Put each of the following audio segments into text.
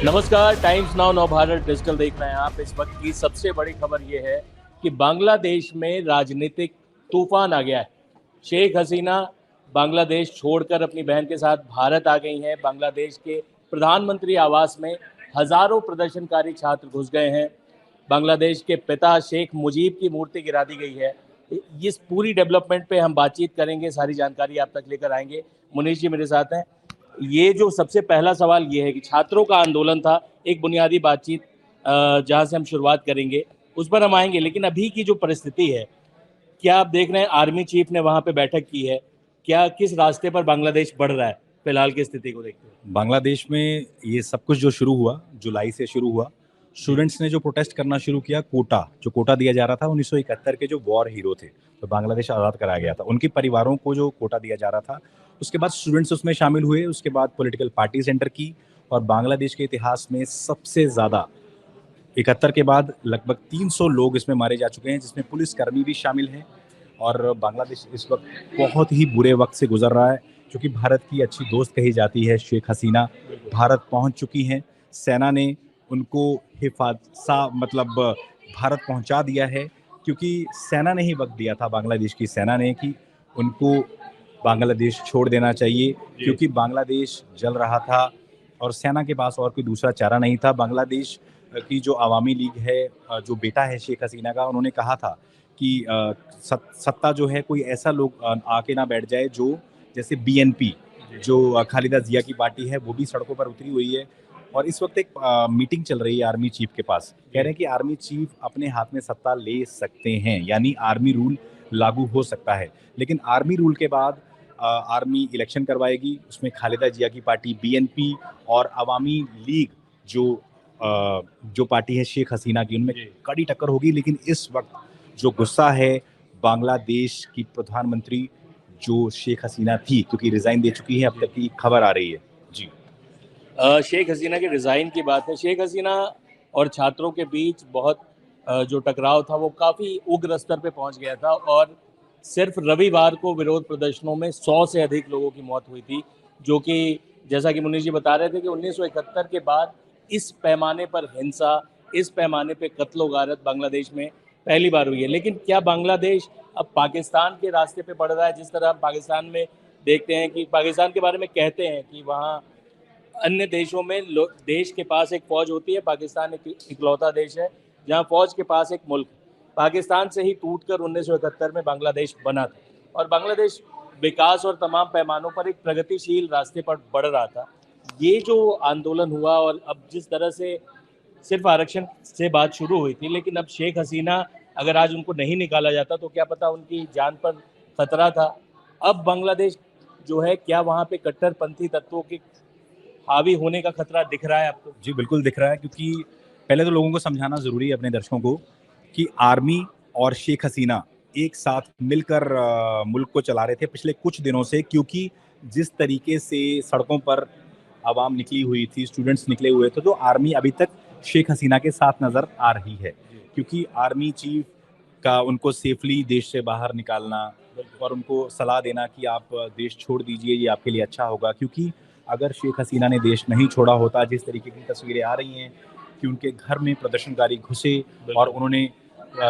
नमस्कार। Times now Navbharat digital देख रहे हैं आप। इस वक्त की सबसे बड़ी खबर यह है कि बांग्लादेश में राजनीतिक तूफान आ गया है। शेख हसीना बांग्लादेश छोड़कर अपनी बहन के साथ भारत आ गई हैं। बांग्लादेश के प्रधानमंत्री आवास में हजारों प्रदर्शनकारी छात्र घुस गए हैं। बांग्लादेश के पिता शेख मुजीब की मूर्ति गिरा दी गई है। इस पूरी डेवलपमेंट पे हम बातचीत करेंगे, सारी जानकारी आप तक लेकर आएंगे। मुनीश जी मेरे साथ हैं। ये जो सबसे पहला सवाल ये है कि छात्रों का आंदोलन था, एक बुनियादी बातचीत जहाँ से हम शुरुआत करेंगे उस पर हम आएंगे। लेकिन अभी की जो परिस्थिति है, क्या आप देख रहे हैं आर्मी चीफ ने वहाँ पे बैठक की है, क्या किस रास्ते पर बांग्लादेश बढ़ रहा है फिलहाल की स्थिति को देखते हुए? बांग्लादेश में ये सब कुछ जो शुरू हुआ, जुलाई से शुरू हुआ। स्टूडेंट्स ने जो प्रोटेस्ट करना शुरू किया, जो कोटा दिया जा रहा था 1971 के जो वॉर हीरो थे, तो बांग्लादेश आज़ाद कराया गया था, उनके परिवारों को जो कोटा दिया जा रहा था, उसके बाद स्टूडेंट्स उसमें शामिल हुए। उसके बाद पॉलिटिकल पार्टीज एंटर की और बांग्लादेश के इतिहास में सबसे ज़्यादा 71 के बाद लगभग 300 लोग इसमें मारे जा चुके हैं, जिसमें पुलिसकर्मी भी शामिल हैं। और बांग्लादेश इस वक्त बहुत ही बुरे वक्त से गुजर रहा है, क्योंकि भारत की अच्छी दोस्त कही जाती है शेख हसीना भारत पहुंच चुकी हैं। सेना ने उनको मतलब भारत पहुंचा दिया है, क्योंकि सेना ने ही वक्त दिया था, बांग्लादेश की सेना ने, कि उनको बांग्लादेश छोड़ देना चाहिए, क्योंकि बांग्लादेश जल रहा था और सेना के पास और कोई दूसरा चारा नहीं था। बांग्लादेश की जो अवामी लीग है, जो बेटा है शेख हसीना का, उन्होंने कहा था कि सत्ता जो है कोई ऐसा लोग आके ना बैठ जाए जो जैसे बीएनपी, जो खालिदा जिया की पार्टी है, वो भी सड़कों पर उतरी हुई है। और इस वक्त एक मीटिंग चल रही है आर्मी चीफ के पास। कह रहे हैं कि आर्मी चीफ अपने हाथ में सत्ता ले सकते हैं, यानी आर्मी रूल लागू हो सकता है। लेकिन आर्मी रूल के बाद आर्मी इलेक्शन करवाएगी, उसमें खालिदा जिया की पार्टी बीएनपी और अवामी लीग जो पार्टी है शेख हसीना की, उनमें कड़ी टक्कर होगी। लेकिन इस वक्त जो गुस्सा है बांग्लादेश की प्रधानमंत्री जो शेख हसीना थी, क्योंकि रिजाइन दे चुकी है, अब तक की खबर आ रही है जी। शेख हसीना के रिज़ाइन की बात है। शेख हसीना और छात्रों के बीच बहुत जो टकराव था वो काफ़ी उग्र स्तर पे पहुंच गया था और सिर्फ रविवार को विरोध प्रदर्शनों में 100 से अधिक लोगों की मौत हुई थी, जो कि जैसा कि मुनीश जी बता रहे थे कि 1971 के बाद इस पैमाने पर हिंसा, इस पैमाने पे कत्लो गारत बांग्लादेश में पहली बार हुई है। लेकिन क्या बांग्लादेश अब पाकिस्तान के रास्ते पे बढ़ रहा है? जिस तरह हम पाकिस्तान में देखते हैं कि पाकिस्तान के बारे में कहते हैं कि वहाँ अन्य देशों में देश के पास एक फौज होती है, पाकिस्तान एक इकलौता देश है जहां फौज के पास एक मुल्क। पाकिस्तान से ही टूटकर 1971 में बांग्लादेश बना था और बांग्लादेश विकास और तमाम पैमानों पर एक प्रगतिशील रास्ते पर बढ़ रहा था। ये जो आंदोलन हुआ और अब जिस तरह से सिर्फ आरक्षण से बात शुरू हुई थी, लेकिन अब शेख हसीना अगर आज उनको नहीं निकाला जाता तो क्या पता उनकी जान पर खतरा था। अब बांग्लादेश जो है, क्या वहाँ पे कट्टरपंथी तत्वों के हावी होने का खतरा दिख रहा है आपको? जी बिल्कुल दिख रहा है, क्योंकि पहले तो लोगों को समझाना जरूरी है, अपने दर्शकों को, कि आर्मी और शेख हसीना एक साथ मिलकर मुल्क को चला रहे थे पिछले कुछ दिनों से। क्योंकि जिस तरीके से सड़कों पर आवाम निकली हुई थी, स्टूडेंट्स निकले हुए थे, तो आर्मी अभी तक शेख हसीना के साथ नजर आ रही है, क्योंकि आर्मी चीफ का उनको सेफली देश से बाहर निकालना और उनको सलाह देना कि आप देश छोड़ दीजिए, ये आपके लिए अच्छा होगा। क्योंकि अगर शेख हसीना ने देश नहीं छोड़ा होता, जिस तरीके की तस्वीरें आ रही हैं कि उनके घर में प्रदर्शनकारी घुसे और उन्होंने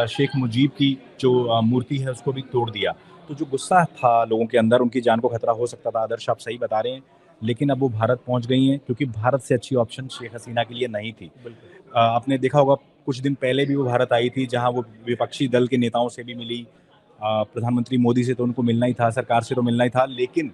शेख मुजीब की जो मूर्ति है उसको भी तोड़ दिया, तो जो गुस्सा था लोगों के अंदर, उनकी जान को खतरा हो सकता था। आदर्श आप सही बता रहे हैं, लेकिन अब वो भारत पहुंच गई हैं, क्योंकि भारत से अच्छी ऑप्शन शेख हसीना के लिए नहीं थी। आपने देखा होगा कुछ दिन पहले भी वो भारत आई थी, जहां वो विपक्षी दल के नेताओं से भी मिली। प्रधानमंत्री मोदी से तो उनको मिलना ही था, सरकार से तो मिलना ही था। लेकिन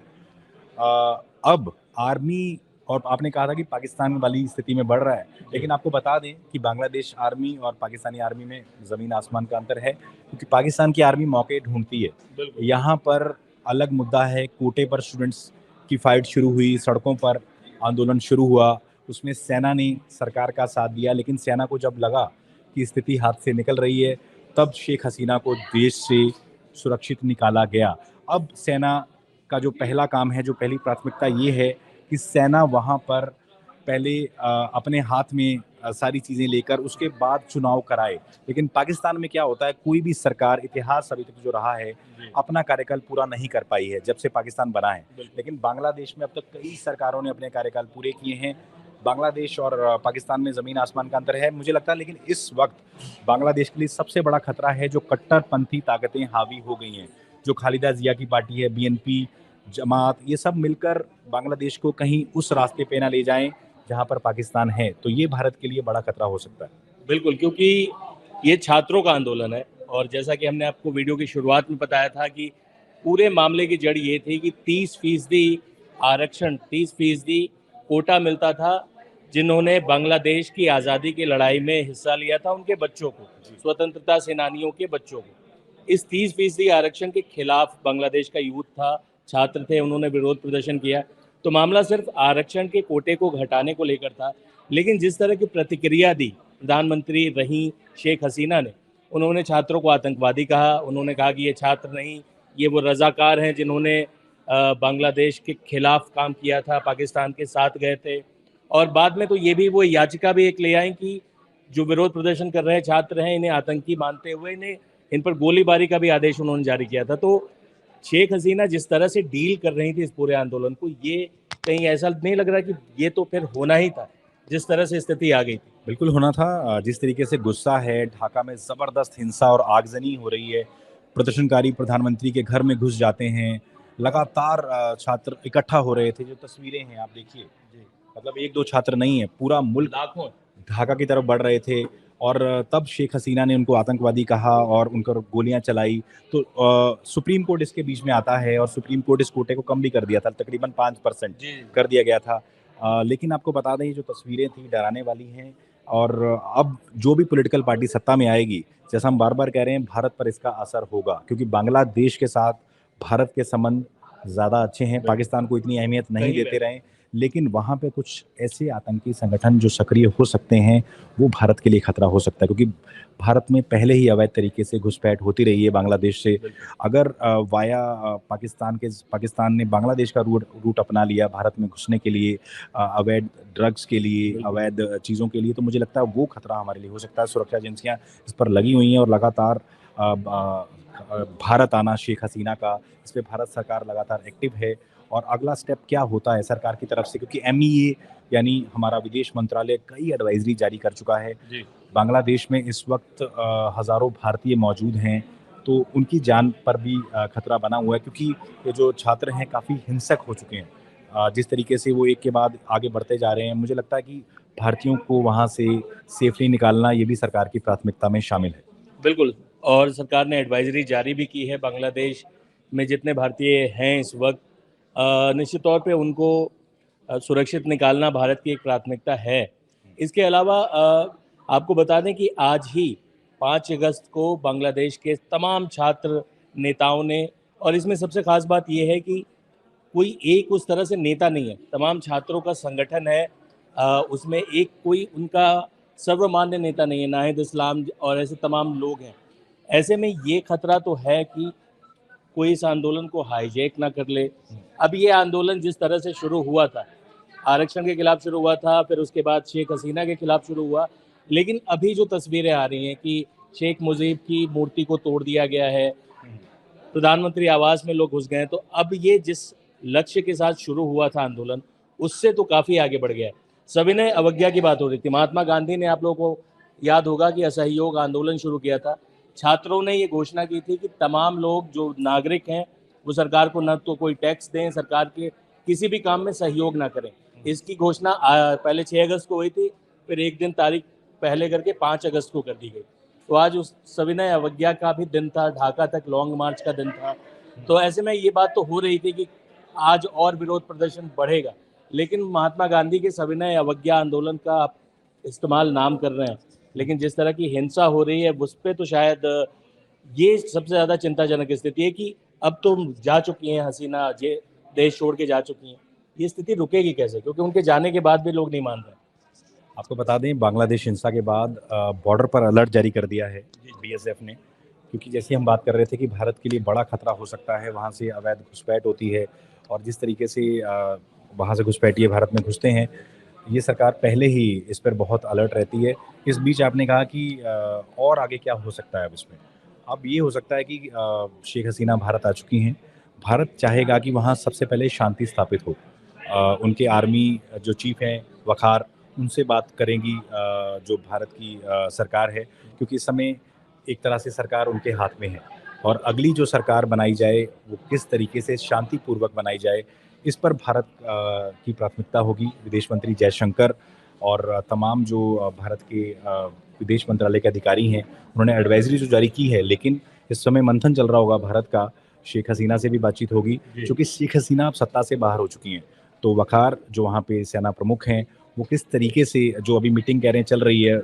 अब आर्मी, और आपने कहा था कि पाकिस्तान वाली स्थिति में बढ़ रहा है, लेकिन आपको बता दें कि बांग्लादेश आर्मी और पाकिस्तानी आर्मी में ज़मीन आसमान का अंतर है। क्योंकि पाकिस्तान की आर्मी मौके ढूंढती है, यहाँ पर अलग मुद्दा है। कोटे पर स्टूडेंट्स की फाइट शुरू हुई, सड़कों पर आंदोलन शुरू हुआ, उसमें सेना ने सरकार का साथ दिया। लेकिन सेना को जब लगा कि स्थिति हाथ से निकल रही है, तब शेख हसीना को देश से सुरक्षित निकाला गया। अब सेना का जो पहला काम है, जो पहली प्राथमिकता ये है कि सेना वहाँ पर पहले अपने हाथ में सारी चीज़ें लेकर उसके बाद चुनाव कराए। लेकिन पाकिस्तान में क्या होता है, कोई भी सरकार, इतिहास अभी तक जो रहा है, अपना कार्यकाल पूरा नहीं कर पाई है जब से पाकिस्तान बना है। लेकिन बांग्लादेश में अब तक कई सरकारों ने अपने कार्यकाल पूरे किए हैं। बांग्लादेश और पाकिस्तान में ज़मीन आसमान का अंतर है मुझे लगता है, लेकिन इस वक्त बांग्लादेश के लिए सबसे बड़ा खतरा है जो कट्टरपंथी ताकतें हावी हो गई हैं, जो खालिदा जिया की पार्टी है, बीएनपी, जमात, ये सब मिलकर बांग्लादेश को कहीं उस रास्ते पे ना ले जाएं जहां पर पाकिस्तान है, तो ये भारत के लिए बड़ा खतरा हो सकता है। बिल्कुल, क्योंकि ये छात्रों का आंदोलन है और जैसा कि हमने आपको वीडियो की शुरुआत में बताया था कि पूरे मामले की जड़ ये थी कि 30% आरक्षण, 30% कोटा मिलता था जिन्होंने बांग्लादेश की आज़ादी की लड़ाई में हिस्सा लिया था, उनके बच्चों को, स्वतंत्रता सेनानियों के बच्चों को। इस 30% आरक्षण के खिलाफ बांग्लादेश का यूथ था, छात्र थे, उन्होंने विरोध प्रदर्शन किया। तो मामला सिर्फ आरक्षण के कोटे को घटाने को लेकर था, लेकिन जिस तरह की प्रतिक्रिया दी प्रधानमंत्री रहीं शेख हसीना ने, उन्होंने छात्रों को आतंकवादी कहा, उन्होंने कहा कि ये छात्र नहीं, ये वो रज़ाकार हैं जिन्होंने बांग्लादेश के खिलाफ काम किया था, पाकिस्तान के साथ गए थे। और बाद में तो ये भी वो याचिका भी एक ले आए कि जो विरोध प्रदर्शन कर रहे छात्र हैं, इन्हें आतंकी मानते हुए इन्हें इन पर गोलीबारी का भी आदेश उन्होंने जारी किया था। तो शेख हसीना जिस तरह से डील कर रही थी इस पूरे आंदोलन को, ये कहीं ऐसा नहीं लग रहा कि ये तो फिर होना ही था, जिस तरह से स्थिति आ गई थी। बिल्कुल होना था। जिस तरीके से गुस्सा है, ढाका में ज़बरदस्त हिंसा और आगजनी हो रही है, प्रदर्शनकारी प्रधानमंत्री के घर में घुस जाते हैं, लगातार छात्र इकट्ठा हो रहे थे, जो तस्वीरें हैं आप देखिए, मतलब एक दो छात्र नहीं है, पूरा मुल्क लाखों ढाका की तरफ बढ़ रहे थे और तब शेख हसीना ने उनको आतंकवादी कहा और उन पर गोलियां चलाई। तो सुप्रीम कोर्ट इसके बीच में आता है और सुप्रीम कोर्ट इस कोटे को कम भी कर दिया था, तकरीबन 5% कर दिया गया था। लेकिन आपको बता दें, ये जो तस्वीरें थी डराने वाली हैं और अब जो भी पॉलिटिकल पार्टी सत्ता में आएगी, जैसा हम बार बार कह रहे हैं, भारत पर इसका असर होगा, क्योंकि बांग्लादेश के साथ भारत के संबंध ज़्यादा अच्छे हैं, पाकिस्तान को इतनी अहमियत नहीं देते रहे, लेकिन वहाँ पे कुछ ऐसे आतंकी संगठन जो सक्रिय हो सकते हैं, वो भारत के लिए खतरा हो सकता है, क्योंकि भारत में पहले ही अवैध तरीके से घुसपैठ होती रही है बांग्लादेश से। अगर पाकिस्तान ने बांग्लादेश का रूट अपना लिया भारत में घुसने के लिए, अवैध ड्रग्स के लिए, अवैध चीज़ों के लिए, तो मुझे लगता है वो खतरा हमारे लिए हो सकता है। सुरक्षा एजेंसियाँ इस पर लगी हुई हैं और लगातार भारत आना शेख हसीना का, इस पर भारत सरकार लगातार एक्टिव है। और अगला स्टेप क्या होता है सरकार की तरफ से, क्योंकि MEA यानी हमारा विदेश मंत्रालय कई एडवाइजरी जारी कर चुका है। बांग्लादेश में इस वक्त हज़ारों भारतीय मौजूद हैं, तो उनकी जान पर भी खतरा बना हुआ है, क्योंकि ये जो छात्र हैं काफ़ी हिंसक हो चुके हैं। जिस तरीके से वो एक के बाद आगे बढ़ते जा रहे हैं, मुझे लगता है कि भारतीयों को वहाँ से सेफली निकालना ये भी सरकार की प्राथमिकता में शामिल है। बिल्कुल, और सरकार ने एडवाइजरी जारी भी की है। बांग्लादेश में जितने भारतीय हैं इस वक्त, निश्चित तौर पे उनको सुरक्षित निकालना भारत की एक प्राथमिकता है। इसके अलावा आपको बता दें कि आज ही 5 अगस्त को बांग्लादेश के तमाम छात्र नेताओं ने, और इसमें सबसे ख़ास बात ये है कि कोई एक उस तरह से नेता नहीं है, तमाम छात्रों का संगठन है। उसमें एक कोई उनका सर्वमान्य नेता नहीं है, नाहिद इस्लाम और ऐसे तमाम लोग हैं। ऐसे में ये खतरा तो है कि कोई इस आंदोलन को हाईजैक ना कर ले। अब ये आंदोलन जिस तरह से शुरू हुआ था, आरक्षण के खिलाफ शुरू हुआ था, फिर उसके बाद शेख हसीना के खिलाफ शुरू हुआ, लेकिन अभी जो तस्वीरें आ रही हैं कि शेख मुजीब की मूर्ति को तोड़ दिया गया है, प्रधानमंत्री आवास में लोग घुस गए हैं, तो अब ये जिस लक्ष्य के साथ शुरू हुआ था आंदोलन, उससे तो काफ़ी आगे बढ़ गया है। सविनय अवज्ञा की बात हो रही थी। महात्मा गांधी ने, आप लोगों को याद होगा कि असहयोग आंदोलन शुरू किया था। छात्रों ने ये घोषणा की थी कि तमाम लोग जो नागरिक हैं वो सरकार को न तो कोई टैक्स दें, सरकार के किसी भी काम में सहयोग ना करें। इसकी घोषणा पहले 6 अगस्त को हुई थी, फिर एक दिन तारीख पहले करके 5 अगस्त को कर दी गई। तो आज उस सविनय अवज्ञा का भी दिन था, ढाका तक लॉन्ग मार्च का दिन था। तो ऐसे में ये बात तो हो रही थी कि आज और विरोध प्रदर्शन बढ़ेगा, लेकिन महात्मा गांधी के सविनय अवज्ञा आंदोलन का आप इस्तेमाल नाम कर रहे हैं, लेकिन जिस तरह की हिंसा हो रही है उस पर तो शायद ये सबसे ज़्यादा चिंताजनक स्थिति है कि अब तो जा चुकी हैं हसीना, देश छोड़ के जा चुकी हैं, ये स्थिति रुकेगी कैसे, क्योंकि उनके जाने के बाद भी लोग नहीं मान रहे। आपको बता दें, बांग्लादेश हिंसा के बाद बॉर्डर पर अलर्ट जारी कर दिया है BSF ने, क्योंकि जैसे हम बात कर रहे थे कि भारत के लिए बड़ा खतरा हो सकता है, वहाँ से अवैध घुसपैठ होती है और जिस तरीके से वहाँ से घुसपैठिए भारत में घुसते हैं, ये सरकार पहले ही इस पर बहुत अलर्ट रहती है। इस बीच आपने कहा कि और आगे क्या हो सकता है अब इसमें? अब ये हो सकता है कि शेख हसीना भारत आ चुकी हैं, भारत चाहेगा कि वहाँ सबसे पहले शांति स्थापित हो। उनके आर्मी जो चीफ हैं वक़ार, उनसे बात करेंगी जो भारत की सरकार है, क्योंकि इस समय एक तरह से सरकार उनके हाथ में है और अगली जो सरकार बनाई जाए वो किस तरीके से शांतिपूर्वक बनाई जाए, इस पर भारत की प्राथमिकता होगी। विदेश मंत्री जयशंकर और तमाम जो भारत के विदेश मंत्रालय के अधिकारी हैं, उन्होंने एडवाइजरी जो जारी की है, लेकिन इस समय मंथन चल रहा होगा भारत का, शेख हसीना से भी बातचीत होगी, क्योंकि शेख हसीना अब सत्ता से बाहर हो चुकी हैं। तो वक़ार जो वहाँ पे सेना प्रमुख हैं, वो किस तरीके से जो अभी मीटिंग कह रहे हैं चल रही है,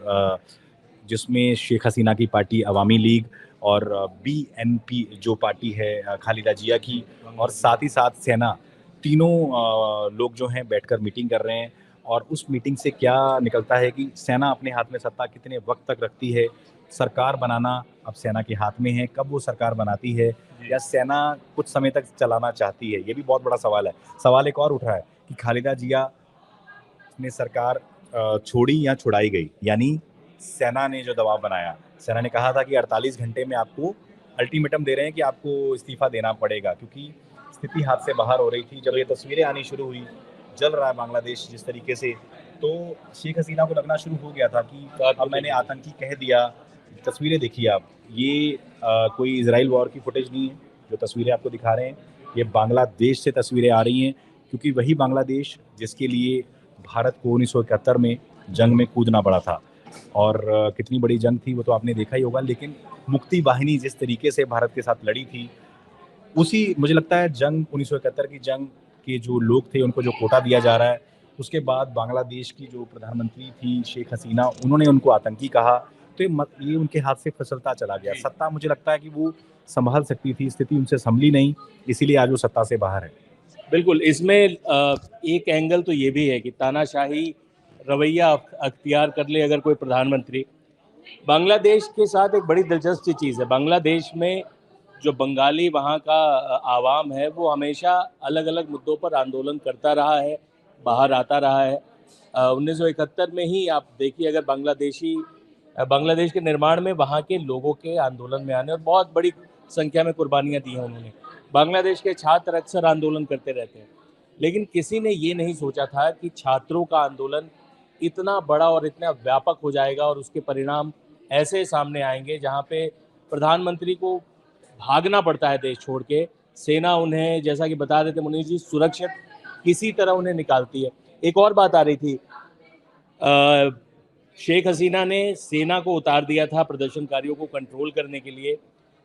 जिसमें शेख हसीना की पार्टी अवामी लीग और बीएनपी जो पार्टी है खालिदा जिया की, और साथ ही साथ सेना, तीनों लोग जो हैं बैठकर मीटिंग कर रहे हैं। और उस मीटिंग से क्या निकलता है कि सेना अपने हाथ में सत्ता कितने वक्त तक रखती है, सरकार बनाना अब सेना के हाथ में है, कब वो सरकार बनाती है, या सेना कुछ समय तक चलाना चाहती है, ये भी बहुत बड़ा सवाल है। सवाल एक और उठ रहा है कि खालिदा जिया ने सरकार छोड़ी या छुड़ाई गई, यानी सेना ने जो दबाव बनाया, सेना ने कहा था कि 48 घंटे में आपको अल्टीमेटम दे रहे हैं कि आपको इस्तीफा देना पड़ेगा, क्योंकि स्थिति हाथ से बाहर हो रही थी। जब ये तस्वीरें आनी शुरू हुई, जल रहा है बांग्लादेश जिस तरीके से, तो शेख हसीना को लगना शुरू हो गया था कि अब मैंने आतंकी कह दिया। तस्वीरें देखिए आप, ये कोई इजराइल वॉर की फुटेज नहीं है जो तस्वीरें आपको दिखा रहे हैं, ये बांग्लादेश से तस्वीरें आ रही हैं, क्योंकि वही बांग्लादेश जिसके लिए भारत को 1971 में जंग में कूदना पड़ा था। और कितनी बड़ी जंग थी वो तो आपने देखा ही होगा, लेकिन मुक्ति वाहिनी जिस तरीके से भारत के साथ लड़ी थी, उसी मुझे लगता है जंग 1971 की जंग के जो लोग थे उनको जो कोटा दिया जा रहा है, उसके बाद बांग्लादेश की जो प्रधानमंत्री थी शेख हसीना, उन्होंने उनको आतंकी कहा, तो ये उनके हाथ से फिसलता चला गया। सत्ता मुझे लगता है कि वो संभाल सकती थी, स्थिति उनसे संभली नहीं, इसीलिए आज वो सत्ता से बाहर है। बिल्कुल, इसमें एक एंगल तो ये भी है कि तानाशाही रवैया अख्तियार कर ले अगर कोई प्रधानमंत्री। बांग्लादेश के साथ एक बड़ी दिलचस्प चीज़ है, बांग्लादेश में जो बंगाली वहाँ का आवाम है वो हमेशा अलग अलग मुद्दों पर आंदोलन करता रहा है, बाहर आता रहा है। 1971 में ही आप देखिए, अगर बांग्लादेश के निर्माण में वहाँ के लोगों के आंदोलन में आने और बहुत बड़ी संख्या में कुर्बानियाँ दी हैं उन्होंने। बांग्लादेश के छात्र अक्सर आंदोलन करते रहते हैं, लेकिन किसी ने ये नहीं सोचा था कि छात्रों का आंदोलन इतना बड़ा और इतना व्यापक हो जाएगा और उसके परिणाम ऐसे सामने आएंगे जहाँ पे प्रधानमंत्री को भागना पड़ता है देश छोड़ के। सेना उन्हें, जैसा कि बता रहे थे मुनीष जी, सुरक्षित किसी तरह उन्हें निकालती है। एक और बात आ रही थी, शेख हसीना ने सेना को उतार दिया था प्रदर्शनकारियों को कंट्रोल करने के लिए,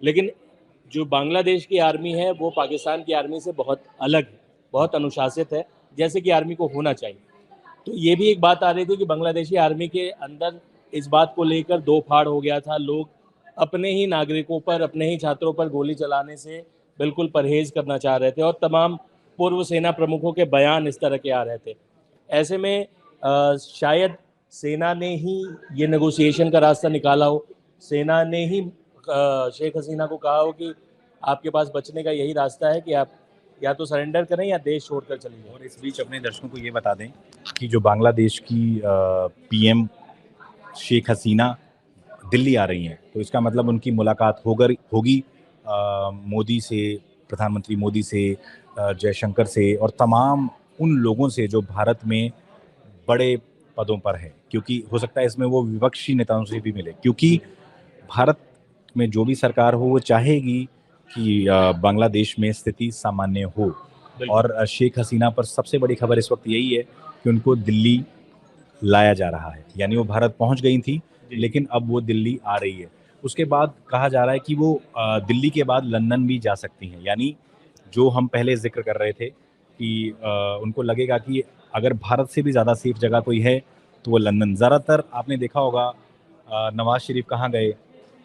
लेकिन जो बांग्लादेश की आर्मी है वो पाकिस्तान की आर्मी से बहुत अलग है, बहुत अनुशासित है, जैसे कि आर्मी को होना चाहिए। तो ये भी एक बात आ रही थी कि बांग्लादेशी आर्मी के अंदर इस बात को लेकर दो फाड़ हो गया था। लोग अपने ही नागरिकों पर, अपने ही छात्रों पर गोली चलाने से बिल्कुल परहेज करना चाह रहे थे और तमाम पूर्व सेना प्रमुखों के बयान इस तरह के आ रहे थे। ऐसे में शायद सेना ने ही ये नेगोशिएशन का रास्ता निकाला हो, सेना ने ही शेख हसीना को कहा हो कि आपके पास बचने का यही रास्ता है कि आप या तो सरेंडर करें या देश छोड़कर चले जाएं। और इस बीच अपने दर्शकों को ये बता दें कि जो बांग्लादेश की पीएम शेख हसीना दिल्ली आ रही हैं, तो इसका मतलब उनकी मुलाकात होगी मोदी से, प्रधानमंत्री मोदी से, जयशंकर से और तमाम उन लोगों से जो भारत में बड़े पदों पर है, क्योंकि हो सकता है इसमें वो विपक्षी नेताओं से भी मिले, क्योंकि भारत में जो भी सरकार हो वो चाहेगी कि बांग्लादेश में स्थिति सामान्य हो। और शेख हसीना पर सबसे बड़ी खबर इस वक्त यही है कि उनको दिल्ली लाया जा रहा है, यानी वो भारत पहुंच गई थी लेकिन अब वो दिल्ली आ रही है। उसके बाद कहा जा रहा है कि वो दिल्ली के बाद लंदन भी जा सकती हैं, यानी जो हम पहले जिक्र कर रहे थे कि उनको लगेगा कि अगर भारत से भी ज़्यादा सेफ जगह कोई है तो वो लंदन। ज़्यादातर आपने देखा होगा नवाज शरीफ कहाँ गए,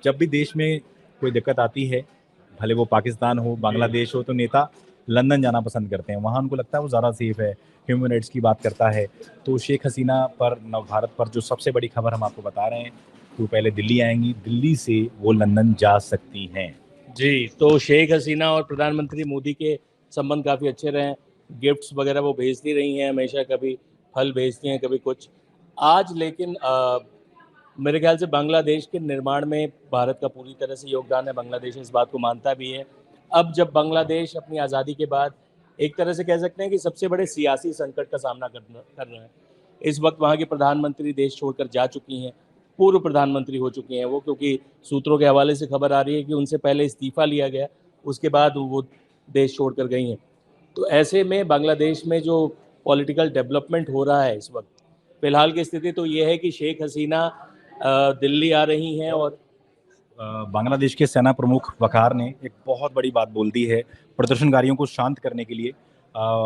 जब भी देश में कोई दिक्कत आती है, भले वो पाकिस्तान हो, बांग्लादेश हो, तो नेता लंदन जाना पसंद करते हैं, वहाँ उनको लगता है वो ज़्यादा सेफ है, ह्यूमन राइट्स की बात करता है। तो शेख हसीना पर, नव भारत पर जो सबसे बड़ी खबर हम आपको बता रहे हैं कि वो पहले दिल्ली आएंगी, दिल्ली से वो लंदन जा सकती हैं। जी, तो शेख हसीना और प्रधानमंत्री मोदी के संबंध काफ़ी अच्छे रहे हैं, गिफ्ट्स वगैरह वो भेजती रही हैं हमेशा, कभी फल भेजती हैं, कभी कुछ। आज लेकिन मेरे ख्याल से बांग्लादेश के निर्माण में भारत का पूरी तरह से योगदान है, बांग्लादेश इस बात को मानता भी है। अब जब बांग्लादेश अपनी आज़ादी के बाद एक तरह से कह सकते हैं कि सबसे बड़े सियासी संकट का सामना कर रहा है, इस वक्त वहाँ के प्रधानमंत्री देश छोड़कर जा चुकी हैं, पूर्व प्रधानमंत्री हो चुकी हैं वो, क्योंकि सूत्रों के हवाले से खबर आ रही है कि उनसे पहले इस्तीफा लिया गया, उसके बाद वो देश छोड़कर गई हैं। तो ऐसे में बांग्लादेश में जो पॉलिटिकल डेवलपमेंट हो रहा है इस वक्त, फिलहाल की स्थिति तो ये है कि शेख हसीना दिल्ली आ रही हैं और बांग्लादेश के सेना प्रमुख वकार ने एक बहुत बड़ी बात बोल दी है प्रदर्शनकारियों को शांत करने के लिए।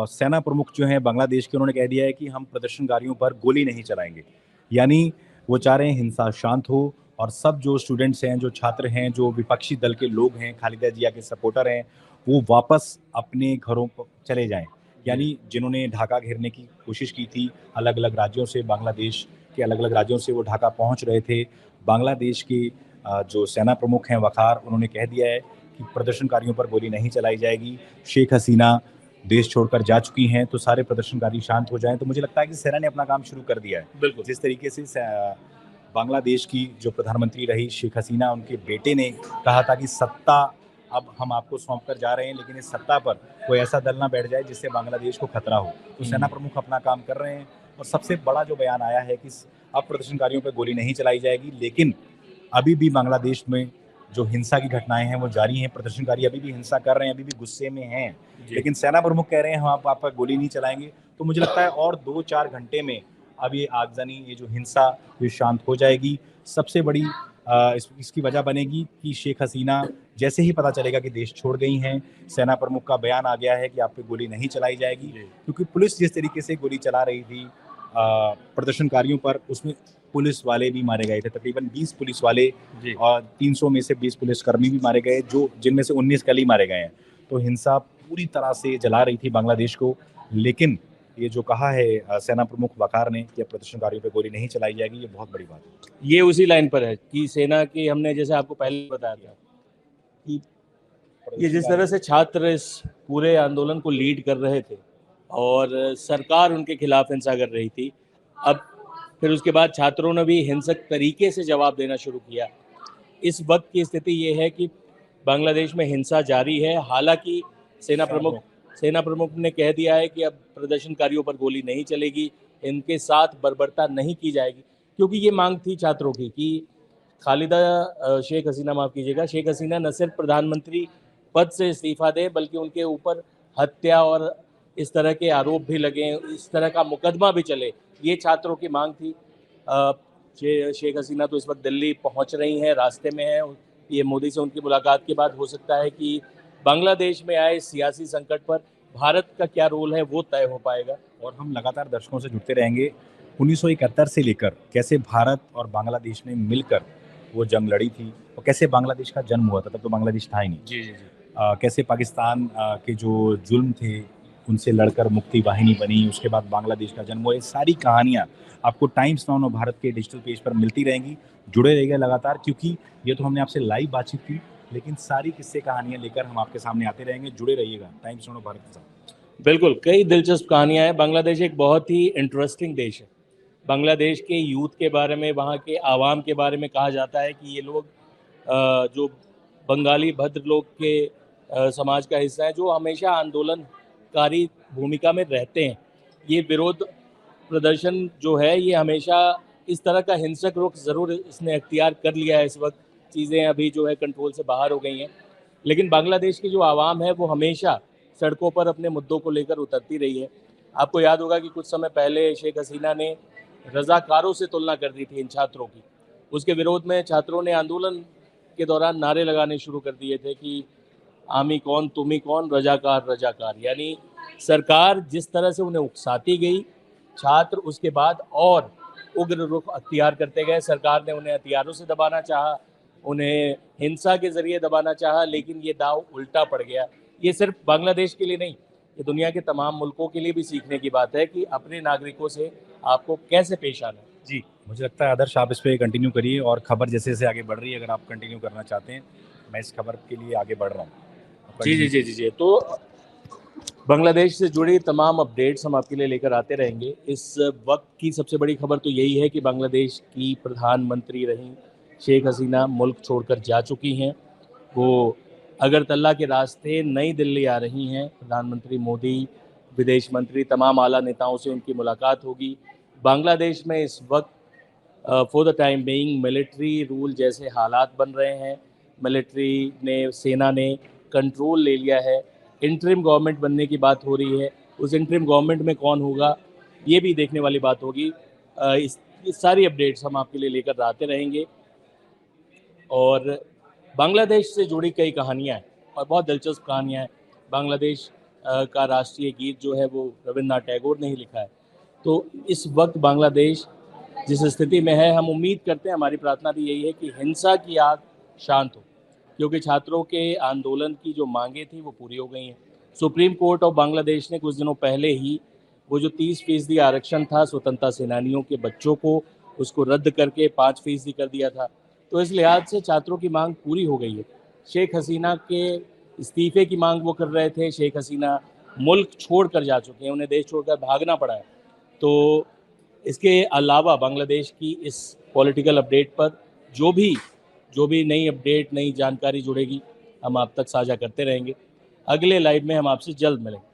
सेना प्रमुख जो हैं बांग्लादेश के, उन्होंने कह दिया है कि हम प्रदर्शनकारियों पर गोली नहीं चलाएंगे। यानी वो चाह रहे हैं हिंसा शांत हो और सब जो स्टूडेंट्स हैं, जो छात्र हैं, जो विपक्षी दल के लोग हैं, खालिदा जिया के सपोर्टर हैं, वो वापस अपने घरों पर चले जाएं। यानी जिन्होंने ढाका घेरने की कोशिश की थी, अलग अलग राज्यों से, बांग्लादेश के अलग अलग राज्यों से वो ढाका पहुंच रहे थे। बांग्लादेश के जो सेना प्रमुख हैं वकार, उन्होंने कह दिया है कि प्रदर्शनकारियों पर गोली नहीं चलाई जाएगी। शेख हसीना देश छोड़कर जा चुकी हैं तो सारे प्रदर्शनकारी शांत हो जाएं। तो मुझे लगता है कि सेना ने अपना काम शुरू कर दिया है। बिल्कुल जिस तरीके से बांग्लादेश की जो प्रधानमंत्री रही शेख हसीना, उनके बेटे ने कहा था कि सत्ता अब हम आपको सौंप कर जा रहे हैं, लेकिन इस सत्ता पर कोई ऐसा दल ना बैठ जाए जिससे बांग्लादेश को खतरा हो। तो सेना प्रमुख अपना काम कर रहे हैं और सबसे बड़ा जो बयान आया है कि अब प्रदर्शनकारियों पर गोली नहीं चलाई जाएगी, लेकिन अभी भी बांग्लादेश में जो हिंसा की घटनाएं हैं वो जारी हैं। प्रदर्शनकारी अभी भी हिंसा कर रहे हैं, अभी भी गुस्से में हैं, लेकिन सेना प्रमुख कह रहे हैं हम आप पर गोली नहीं चलाएंगे। तो मुझे लगता है और 2-4 घंटे में अब ये आगजनी, ये जो हिंसा, ये शांत हो जाएगी। सबसे बड़ी इसकी वजह बनेगी कि शेख हसीना जैसे ही पता चलेगा कि देश छोड़ गई हैं, सेना प्रमुख का बयान आ गया है कि आप पे गोली नहीं चलाई जाएगी। क्योंकि पुलिस जिस तरीके से गोली चला रही थी प्रदर्शनकारियों पर, उसमें पुलिस वाले भी मारे गए थे, तकरीबन 20 पुलिस वाले और 300 में से 20 पुलिसकर्मी भी मारे गए, जो जिनमें से 19 कल ही मारे गए हैं। तो हिंसा पूरी तरह से जला रही थी बांग्लादेश को। लेकिन ये जो कहा है सेना प्रमुख वकार ने कि प्रदर्शनकारियों पे गोली नहीं चलाई जाएगी, ये बहुत बड़ी बात है। ये उसी लाइन पर है कि सेना की, हमने जैसे आपको पहले बताया था कि ये जिस तरह से छात्र इस पूरे आंदोलन को लीड कर रहे थे और सरकार उनके खिलाफ हिंसा कर रही थी, अब फिर उसके बाद छात्रों ने भी हिंसक तरीके से जवाब देना शुरू किया। इस वक्त की स्थिति ये है कि बांग्लादेश में हिंसा जारी है। हालांकि सेना प्रमुख ने कह दिया है कि अब प्रदर्शनकारियों पर गोली नहीं चलेगी, इनके साथ बर्बरता नहीं की जाएगी, क्योंकि ये मांग थी छात्रों की कि खालिदा शेख हसीना, माफ़ कीजिएगा, शेख हसीना न सिर्फ प्रधानमंत्री पद से इस्तीफा दे, बल्कि उनके ऊपर हत्या और इस तरह के आरोप भी लगे, इस तरह का मुकदमा भी चले। ये छात्रों की मांग थी। शेख हसीना तो इस वक्त दिल्ली पहुंच रही हैं, रास्ते में हैं। ये मोदी से उनकी मुलाकात के बाद हो सकता है कि बांग्लादेश में आए सियासी संकट पर भारत का क्या रोल है वो तय हो पाएगा। और हम लगातार दर्शकों से जुड़ते रहेंगे 1971 से लेकर कैसे भारत और बांग्लादेश ने मिलकर वो जंग लड़ी थी और कैसे बांग्लादेश का जन्म हुआ था। तब तो बांग्लादेश था ही नहीं। जी जी जी। कैसे पाकिस्तान के जो जुल्म थे उनसे लड़कर मुक्ति वाहिनी बनी, उसके बाद बांग्लादेश का जन्म हुआ। ये सारी कहानियाँ आपको टाइम्स नाउ और भारत के डिजिटल पेज पर मिलती रहेंगी। जुड़े रहिएगा लगातार, क्योंकि ये तो हमने आपसे लाइव बातचीत की, लेकिन सारी किस्से कहानियाँ लेकर हम आपके सामने आते रहेंगे। जुड़े रहिएगा टाइम्स नाउ और भारत के साथ। बिल्कुल, कई दिलचस्प कहानियाँ हैं। बांग्लादेश एक बहुत ही इंटरेस्टिंग देश है। बांग्लादेश के यूथ के बारे में, वहाँ के आवाम के बारे में कहा जाता है कि ये लोग जो बंगाली भद्र लोग के समाज का हिस्सा है, जो हमेशा आंदोलनकारी भूमिका में रहते हैं। ये विरोध प्रदर्शन जो है, ये हमेशा इस तरह का हिंसक रुख ज़रूर इसने अख्तियार कर लिया है। इस वक्त चीज़ें अभी जो है कंट्रोल से बाहर हो गई हैं, लेकिन बांग्लादेश की जो आवाम है वो हमेशा सड़कों पर अपने मुद्दों को लेकर उतरती रही है। आपको याद होगा कि कुछ समय पहले शेख हसीना ने रज़ाकारों से तुलना कर दी थी इन छात्रों की। उसके विरोध में छात्रों ने आंदोलन के दौरान नारे लगाने शुरू कर दिए थे कि आमी कौन, तुमी कौन, रजाकार रजाकार। यानी सरकार जिस तरह से उन्हें उकसाती गई, छात्र उसके बाद और उग्र रुख अख्तियार करते गए। सरकार ने उन्हें हथियारों से दबाना चाहा, उन्हें हिंसा के जरिए दबाना चाहा, लेकिन ये दाव उल्टा पड़ गया। ये सिर्फ बांग्लादेश के लिए नहीं, ये दुनिया के तमाम मुल्कों के लिए भी सीखने की बात है कि अपने नागरिकों से आपको कैसे पेश आना है। जी, मुझे लगता है आदर्श आप इस पर कंटिन्यू करिए, और खबर जैसे जैसे आगे बढ़ रही है, अगर आप कंटिन्यू करना चाहते हैं, मैं इस खबर के लिए आगे बढ़ रहा हूँ। जी जी जी जी जी। तो बांग्लादेश से जुड़ी तमाम अपडेट्स हम आपके लिए लेकर आते रहेंगे। इस वक्त की सबसे बड़ी खबर तो यही है कि बांग्लादेश की प्रधानमंत्री रहीं शेख हसीना मुल्क छोड़कर जा चुकी हैं। वो अगरतला के रास्ते नई दिल्ली आ रही हैं। प्रधानमंत्री मोदी, विदेश मंत्री, तमाम आला नेताओं से उनकी मुलाकात होगी। बांग्लादेश में इस वक्त for the time being military rule जैसे हालात बन रहे हैं। मिलिट्री ने, सेना ने कंट्रोल ले लिया है। इंटरिम गवर्नमेंट बनने की बात हो रही है। उस इंटरिम गवर्नमेंट में कौन होगा, ये भी देखने वाली बात होगी। इस सारी अपडेट्स हम आपके लिए लेकर आते रहेंगे। और बांग्लादेश से जुड़ी कई कहानियाँ हैं और बहुत दिलचस्प कहानियाँ हैं। बांग्लादेश का राष्ट्रीय गीत जो है वो रविन्द्रनाथ टैगोर ने ही लिखा है। तो इस वक्त बांग्लादेश जिस स्थिति में है, हम उम्मीद करते हैं, हमारी प्रार्थना भी यही है कि हिंसा की आग शांत हो, क्योंकि छात्रों के आंदोलन की जो मांगें थी वो पूरी हो गई हैं। सुप्रीम कोर्ट ऑफ बांग्लादेश ने कुछ दिनों पहले ही वो जो 30% आरक्षण था स्वतंत्रता सेनानियों के बच्चों को, उसको रद्द करके 5% कर दिया था। तो इस लिहाज से छात्रों की मांग पूरी हो गई है। शेख हसीना के इस्तीफे की मांग वो कर रहे थे। शेख हसीना मुल्क छोड़कर जा चुके हैं, उन्हें देश छोड़कर भागना पड़ा है। तो इसके अलावा बांग्लादेश की इस पॉलिटिकल अपडेट पर जो भी नई अपडेट, नई जानकारी जुड़ेगी, हम आप तक साझा करते रहेंगे। अगले लाइव में हम आपसे जल्द मिलेंगे।